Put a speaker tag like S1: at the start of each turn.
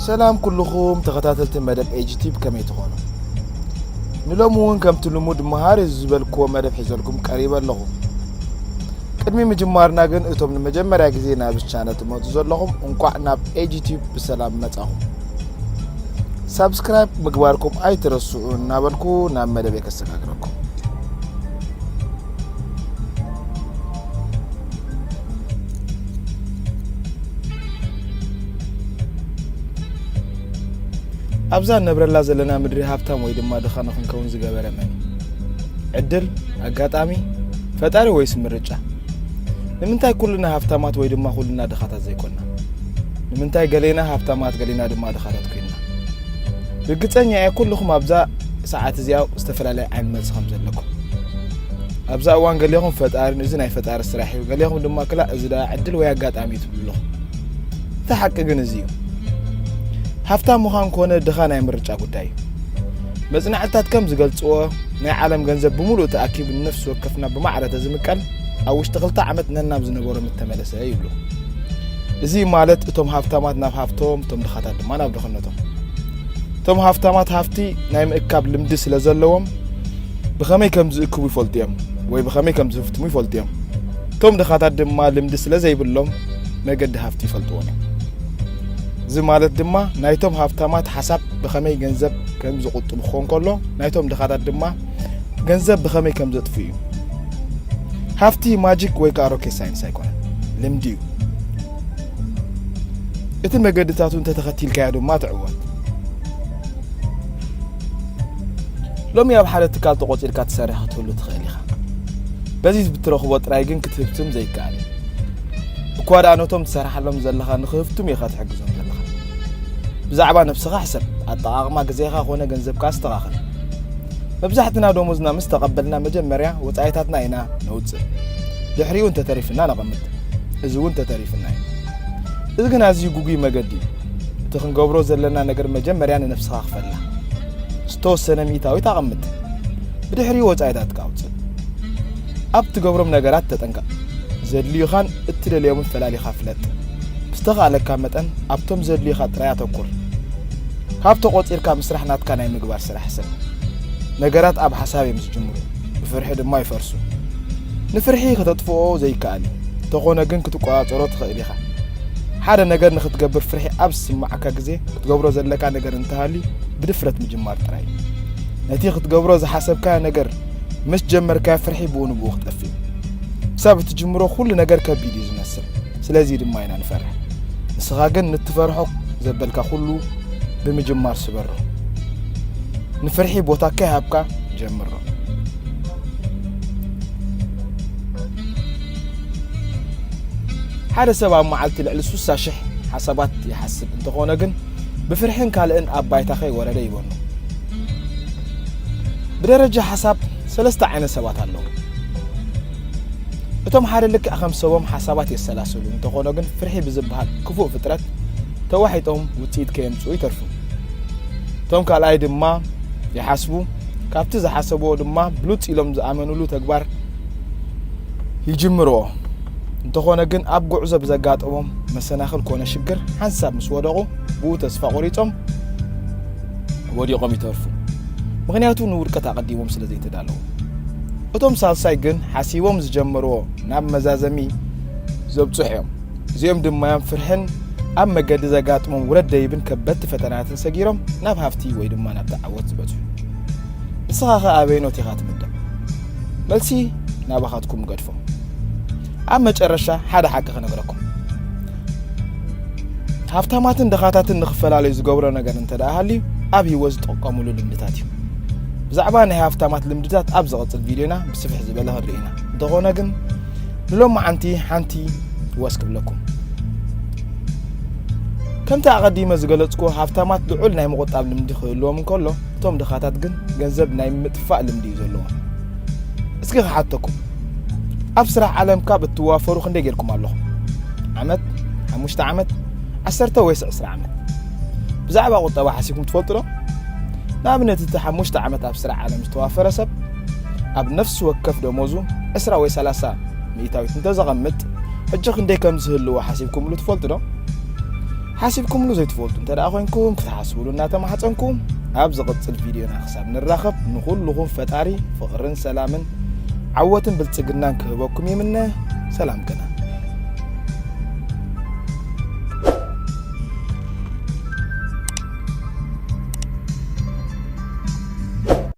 S1: سلام كلكم تغتاتلت مدب ايجتيب كم يتخونوا نلومون كم تلمود مهار الزبالكو مدب حيزلكم قريبا لهم قدمي مجمارنا ግን እቶም ለመጀመሪያ ጊዜ ናብ ቻናል ትመጡ ዘለኹም እንኳን ናብ ኤጂቲዩብ በሰላም መጣኹም ሰብስክራይብ ምግባርኩም አይትረሱዑ እናበልኩ ናብ መደብ ከሰጋግረኩም አብዛን ነብረላ ዘለና ምድሪ ሀብታም ወይ ድማ ደኻነ ክንከውን ዝገበረ መን ዕድል አጋጣሚ ፈጣሪ ወይስ ምርጫ ንምንታይ ኩልና ሀብታማት ወይ ድማ ኩልና ደኻታት ዘይኮንና ንምንታይ ገሌና ሀብታማት ገሌና ድማ ደኻታት ኮይና ብግጸኛ ኩልኩም አብዛ ሰዓት እዚያው ዝተፈላላይ ዓይን መልስ ከም ዘለኩም አብዛ እዋን ገሌኹም ፈጣሪን እዚ ናይ ፈጣሪ ስራሕ እዩ ገሌኹም ድማ ክላ እዚ ዳ ዕድል ወይ አጋጣሚ ትብሉ ተሐቅ ግን እዚ ሀብታም መኻን ኮነ ደኻ ናይ ምርጫ ጉዳይ መጽናዕታት ከም ዝገልጽዎ ናይ ዓለም ገንዘብ ብሙሉእ ተኣኪብ ነፍስ ወከፍና በማዕረተ ዝምቀል አውሽ ተኽልታ ዓመት ነናብ ዝነበረ ምተመለሰ ይብሉ እዚ ማለት እቶም ሀብታማት ናብ ሀብቶም እቶም ደኻታት ድማ ናብ ደኽነቶም እቶም ሀብታማት ሀብቲ ናይ ምእካብ ልምዲ ስለዘለዎም ብኸመይ ከም ዝእክቡ ይፈልጡ እዮም ወይ ብኸመይ ከም ዝፍትሙ ይፈልጡ እዮም እቶም ደኻታት ድማ ልምዲ ስለዘይብሎም መገዲ ሀብቲ ይፈልጥዎም እዚ ማለት ድማ ናይቶም ሀብታማት ሐሳብ በኸመይ ገንዘብ ከም ዝቁጥቡ ኾን ከሎ ናይቶም ደኻታት ድማ ገንዘብ በኸመይ ከም ዘጥፉ እዩ ሀብቲ ማጂክ ወይ ካሮኬት ሳይንስ አይኮን ልምዲ እዩ እቲ መገድታቱን ተተኸቲልካ ድማ ትዕወት ሎሚ ኣብ ሓደ ትካል ተቆፂርካ ትሰርሕ ክትህሉ ትኽእል ኢኻ በዚ ብትረኽቦ ጥራይ ግን ክትህብትም ዘይከኣል እኳ ዳ ነቶም ትሰርሓሎም ዘለኻ ንኽህብቱም ኢኻ ትሕግዞም ዘለኻ ብዛዕባ ነፍስኻ ሕሰብ ኣጠቓቕማ ግዜኻ ኾነ ገንዘብካ ኣስተኻኽል መብዛሕትና ደሞዝና ምስ ተቐበልና መጀመርያ ወፃኢታትና ኢና ነውፅእ ድሕሪኡ እንተተሪፍና ነቐምጥ እዚ እውን ተተሪፍና እዩ እዚ ግን ኣዝዩ ጉጉይ መገዲ እቲ ክንገብሮ ዘለና ነገር መጀመርያ ንነፍስኻ ክፈላ ዝተወሰነ ሚእታዊ ተቐምጥ ብድሕሪኡ ወፃኢታትካ ኣውፅእ ኣብ ትገብሮም ነገራት ተጠንቀቕ ዘድልዩኻን እትደልዮምን ፈላሊኻ ፍለጥ ብዝተኻእለካ መጠን ኣብቶም ዘድልዩኻ ጥራይ ኣተኩር ካብ ተቆፂርካ ምስራሕ ናትካ ናይ ምግባር ስራሕ ሰብ ነገራት ኣብ ሓሳብ እዮም ዝጅምሩ ብፍርሒ ድማ ይፈርሱ ንፍርሒ ከተጥፍኦ ዘይከኣል ተኾነ ግን ክትቆፃፀሮ ትኽእል ኢኻ ሓደ ነገር ንኽትገብር ፍርሒ ኣብ ዝስማዓካ ግዜ ክትገብሮ ዘለካ ነገር እንተሃሊ ብድፍረት ምጅማር ጥራይ ነቲ ክትገብሮ ዝሓሰብካ ነገር ምስ ጀመርካ ፍርሒ ብኡን ብኡ ክጠፊ ክሳብ እትጅምሮ ኩሉ ነገር ከቢድ እዩ ዝመስል ስለዚ ድማ ኢና ንፈርሕ ንስኻ ግን ንትፈርሖ ዘበልካ ኩሉ ብምጅማር ስበሮ ንፍርሒ ቦታ ከሃብካ ጀምሮ ሓደ ሰብ ኣብ መዓልቲ ልዕሊ 60,000 ሓሳባት ይሓስብ እንተኾነ ግን ብፍርሕን ካልእን ኣብ ባይታ ከይወረደ ይበኑ ብደረጃ ሓሳብ ሰለስተ ዓይነት ሰባት ኣለዉ እቶም ሓደ ልክዕ ከም ሰቦም ሓሳባት የሰላስሉ እንተኾነ ግን ፍርሒ ብዝበሃል ክፉእ ፍጥረት ተዋሒጦም ውፅኢት ከየምፅኡ ይተርፉ እቶም ካልኣይ ድማ ይሓስቡ ካብቲ ዝሓሰብዎ ድማ ብሉፅ ኢሎም ዝኣመንሉ ተግባር ይጅምርዎ እንተኾነ ግን ኣብ ጉዕዞ ብዘጋጥሞም መሰናኽል ኮነ ሽግር ሓንሳብ ምስ ወደቑ ብኡ ተስፋ ቆሪፆም ወዲቖም ይተርፉ ምክንያቱ ንውድቀት ኣቐዲሞም ስለ ዘይተዳለዉ እቶም ሳልሳይ ግን ሓሲቦም ዝጀመርዎ ናብ መዛዘሚ ዘብፅሑ እዮም እዚኦም ድማ ፍርሕን ኣብ መገዲ ዘጋጥሞም ውረድ ደይብን ከበድቲ ፈተናትን ሰጊሮም ናብ ሃፍቲ ወይ ድማ ናብ ተዓወት ዝበፅሑ ንስኻ ኸ ኣበይኖት ኢኻ ትምደብ መልሲ ናባኻትኩም ገድፎ ኣብ መጨረሻ ሓደ ሓቂ ክነግረኩም ሃብታማትን ደኻታትን ንኽፈላለዩ ዝገብሮ ነገር እንተደኣ ሃልዩ ኣብ ሂወት ዝጠቀሙሉ ልምድታት እዩ ብዛዕባ ናይ ሃብታማት ልምድታት ኣብ ዝቐፅል ቪድዮና ብስፍሕ ዝበለ ክንርኢና እንተኾነ ግን ንሎም ሓንቲ ወስክብለኩም ከምቲ ኣቐዲመ ዝገለጽኩ ሃብታማት ልዑል ናይ ምቁጣብ ልምዲ ክህልዎም እንከሎ እቶም ደኻታት ግን ገንዘብ ናይ ምጥፋእ ልምዲ እዩ ዘለዎም እስኪ ክሓተኩም ኣብ ስራሕ ዓለም ካብ እትዋፈሩ ክንደይ ጌርኩም ኣለኹም ዓመት 5 ዓመት 10 ወይ 20 ዓመት ብዛዕባ ቁጠባ ሓሲብኩም ትፈልጡ ዶ ንኣብነት እቲ 5 ዓመት ኣብ ስራሕ ዓለም ዝተዋፈረ ሰብ ኣብ ነፍሲ ወከፍ ደሞዙ 20 ወይ 30 ሚእታዊት እንተዘቐምጥ ሕጂ ክንደይ ከም ዝህልዎ ሓሲብኩምሉ ትፈልጡ ዶ حاسبكم لو زي تفولتوا انت اخوينكم كتحاسبوا لنا تمحصنكم ابز قصل فيديونا حساب نراخب نقول فتاري فقرن سلامن عوتن بالصقنان كهبكم يمنه سلام كنا